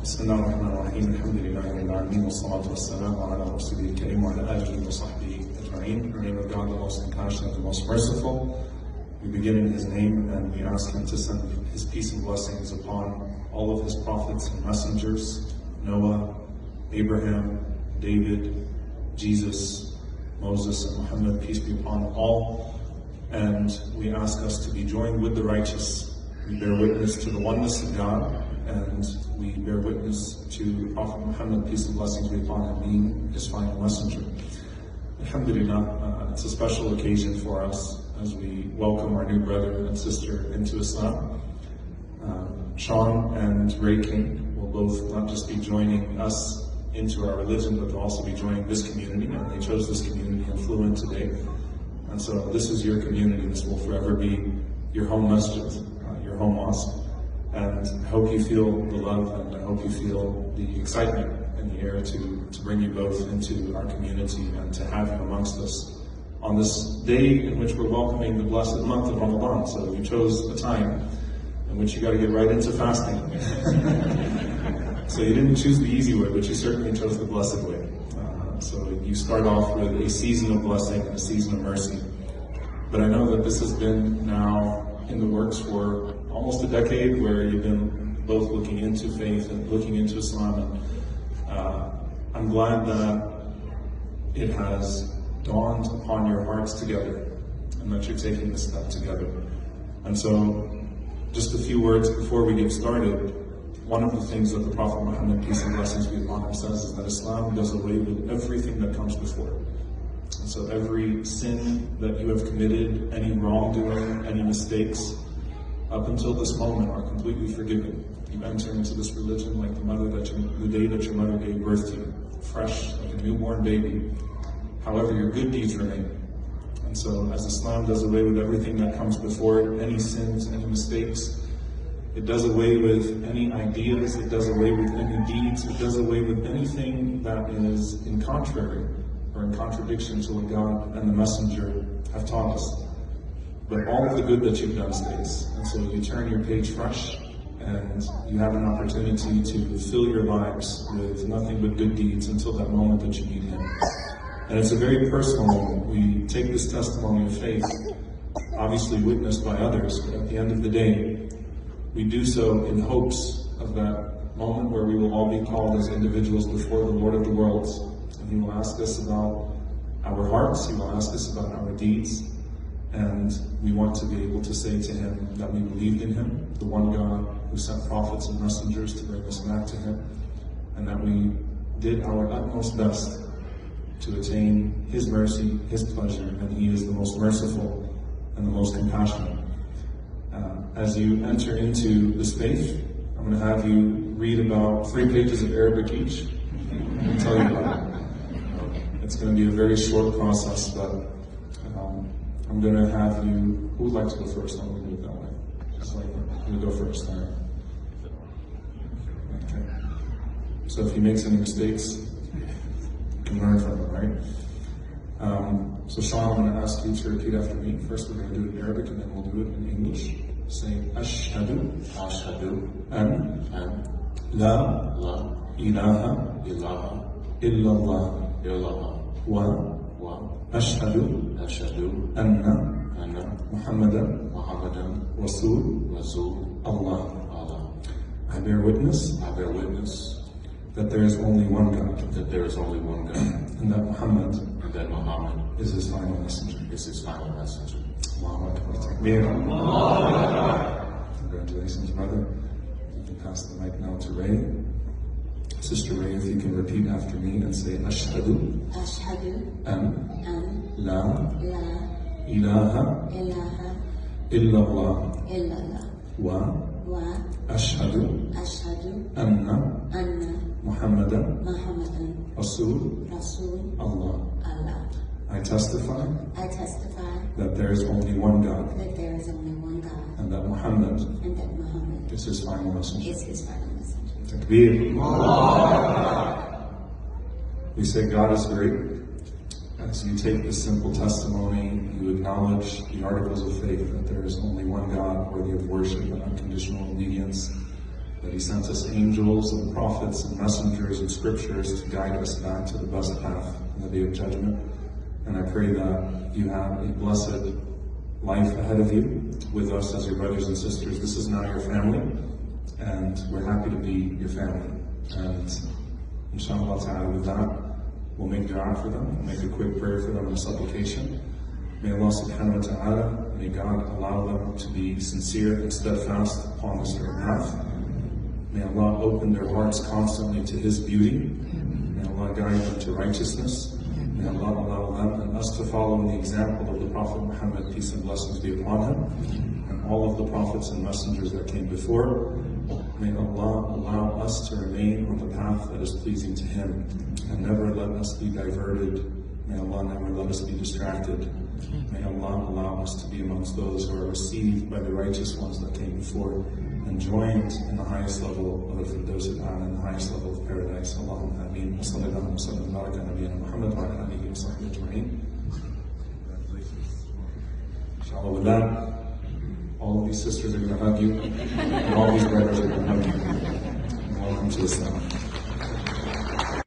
بسم الله الرحمن الرحيم الحمد لله رب العالمين والصلاة والسلام على رسوله الكريم وعلى آله وصحبه أجمعين. In the name of God, the most compassionate, the most merciful. We begin in His name and we ask Him to send His peace and blessings upon all of His prophets and messengers, Noah, Abraham, David, Jesus, Moses, and Muhammad, peace be upon all. And we ask us to be joined with the righteous. We bear witness to the oneness of God, and we bear witness to Prophet Muhammad, peace and blessings be upon him, being his final messenger. Alhamdulillah, it's a special occasion for us as we welcome our new brother and sister into Islam. Shaun and Ray King will both not just be joining us into our religion, but they'll also be joining this community, and they chose this community and flew in today. And so this is your community. This will forever be your home masjid, your home mosque. And I hope you feel the love, and I hope you feel the excitement in the air to bring you both into our community and to have you amongst us on this day in which we're welcoming the blessed month of Ramadan. So you chose a time in which you got to get right into fasting. So you didn't choose the easy way, but you certainly chose the blessed way. So you start off with a season of blessing and a season of mercy. But I know that this has been now in the works for almost a decade, where you've been both looking into faith and looking into Islam. And I'm glad that it has dawned upon your hearts together and that you're taking this step together. And so, just a few words before we get started. One of the things that the Prophet Muhammad, peace and blessings be upon him, says is that Islam does away with everything that comes before it. And so every sin that you have committed, any wrongdoing, any mistakes, up until this moment are completely forgiven. You enter into this religion like the day that your mother gave birth to you, fresh, like a newborn baby. However, your good deeds remain. And so as Islam does away with everything that comes before it, any sins, any mistakes, it does away with any ideas, it does away with any deeds, it does away with anything that is in contrary or in contradiction to what God and the Messenger have taught us. But all of the good that you've done stays. And so you turn your page fresh, and you have an opportunity to fill your lives with nothing but good deeds until that moment that you meet Him. And it's a very personal moment. We take this testimony of faith, obviously witnessed by others, but at the end of the day, we do so in hopes of that moment where we will all be called as individuals before the Lord of the worlds. And He will ask us about our hearts, He will ask us about our deeds. And we want to be able to say to Him that we believed in Him, the one God who sent prophets and messengers to bring us back to Him, and that we did our utmost best to attain His mercy, His pleasure, and He is the most merciful and the most compassionate. As you enter into this faith, I'm going to have you read about 3 pages of Arabic each. I'll tell you about it. It's going to be a very short process, but I'm going to have you, who would like to go first? I'm going to do it that way. Just like that. I'm going to go first, all right? Okay. So if he makes any mistakes, you can learn from him, right? So Shaun, I'm going to ask you to repeat after me. First we're going to do it in Arabic, and then we'll do it in English. Say, Ashhadu an la ilaha illallah wa أشهد أن محمدا رسول الله. I bear witness that there is only one God, and that Muhammad is his final messenger. Allahu Akbar. Congratulations, brother. You can pass the mic now to Ray. Sister Ray, if you can repeat after me and say, Ashhadu an la ilaha illallah wa ashhadu anna Muhammadan Rasul Allah. I testify that there is only one God, and that Muhammad is his final messenger. Takbir. We say God is great. As you take this simple testimony, you acknowledge the articles of faith that there is only one God worthy of worship and unconditional obedience, that He sent us angels and prophets and messengers and scriptures to guide us back to the best path in the Day of Judgment. And I pray that you have a blessed life ahead of you with us as your brothers and sisters. This is now your family, and we're happy to be your family. And inshallah ta'ala, with that, we'll make dua for them, we'll make a quick prayer for them and supplication. May Allah subhanahu wa ta'ala, may God allow them to be sincere and steadfast upon this right path. May Allah open their hearts constantly to His beauty. May Allah guide them to righteousness. May Allah allow them and us to follow in the example of the Prophet Muhammad, peace and blessings be upon him, and all of the prophets and messengers that came before. May Allah allow us to remain on the path that is pleasing to Him, and never let us be diverted. May Allah never let us be distracted. May Allah allow us to be amongst those who are received by the righteous ones that came before, and joined in the highest level of the Firdaus al-A'la, in the highest level of paradise. Allahumma ameen. Wa sallallahu wa sallam wa baraka ala nabiyyina Muhammad wa ala alihi wa sahbihi ajma'in. Inshallah, with that, all of these sisters are going to hug you, and all these brothers are going to hug you. Welcome to Islam.